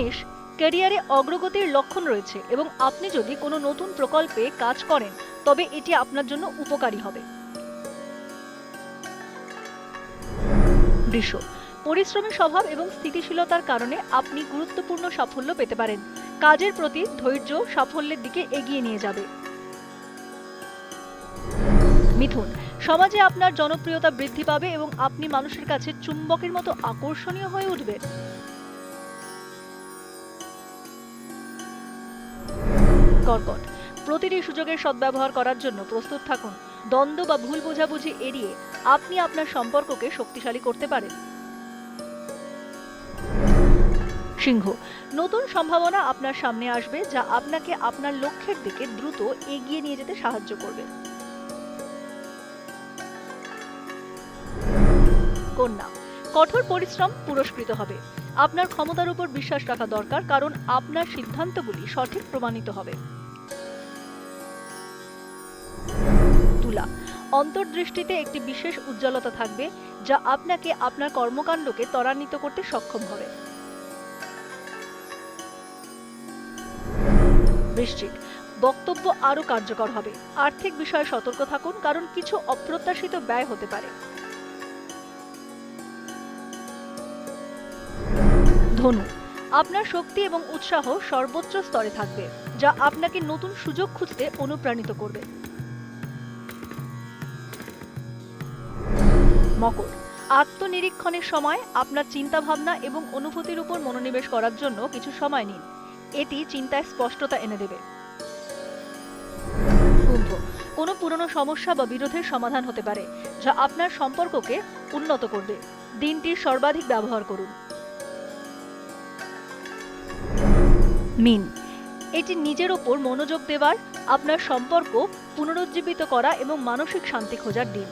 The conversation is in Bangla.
মেষ, ক্যারিয়ারে অগ্রগতির লক্ষণ রয়েছে এবং আপনি যদি কোনো নতুন প্রকল্পে কাজ করেন তবে এটি আপনার জন্য উপকারী হবে। বৃষ, পরিশ্রমী স্বভাব এবং স্থিতিশীলতার কারণে আপনি গুরুত্বপূর্ণ সাফল্য পেতে পারেন। কাজের প্রতি ধৈর্য সাফল্যের দিকে এগিয়ে নিয়ে যাবে। মিথুন, সমাজে আপনার জনপ্রিয়তা বৃদ্ধি পাবে এবং আপনি মানুষের কাছে চুম্বকের মতো আকর্ষণীয় হয়ে উঠবেন। কর্কট, প্রতিটি সুযোগের সদ্ব্যবহার করার জন্য প্রস্তুত থাকুন। দ্বন্দ্ব বা ভুল বোঝাবুঝি এড়িয়ে আপনি আপনার সম্পর্ককে শক্তিশালী করতে পারেন। সিংহ, নতুন সম্ভাবনা আপনার সামনে আসবে যা আপনাকে আপনার লক্ষ্যের দিকে দ্রুত এগিয়ে নিয়ে যেতে সাহায্য করবে। কন্যা, কঠোর পরিশ্রম পুরস্কৃত হবে। আপনার ক্ষমতার উপর বিশ্বাস রাখা দরকার, কারণ আপনার সিদ্ধান্তগুলি সঠিক প্রমাণিত হবে। তুলা, অন্তর্দৃষ্টিতে একটি বিশেষ উজ্জ্বলতা থাকবে যা আপনাকে আপনার কর্মকাণ্ডকে ত্বরান্বিত করতে সক্ষম হবে। বৃশ্চিক, বক্তব্য আরো কার্যকর হবে। আর্থিক বিষয়ে সতর্ক থাকুন, কারণ কিছু অপ্রত্যাশিত ব্যয় হতে পারে। ধনু, আপনার শক্তি এবং উৎসাহ সর্বোচ্চ স্তরে থাকবে যা আপনাকে নতুন সুযোগ খুঁজতে অনুপ্রাণিত করবে। মকর, আত্মনিরীক্ষণের সময় আপনার চিন্তাভাবনা এবং অনুভূতির উপর মনোনিবেশ করার জন্য কিছু সময় নিন। এটি চিন্তায় স্পষ্টতা এনে দেবে। কুম্ভ, কোনো পুরনো সমস্যা বা বিরোধের সমাধান হতে পারে যা আপনার সম্পর্ককে উন্নত করবে। দিনটির সর্বাধিক ব্যবহার করুন। মীন, এটি নিজের ওপর মনোযোগ দেওয়ার, আপনার সম্পর্ক পুনরুজ্জীবিত করা এবং মানসিক শান্তি খোঁজার দিন।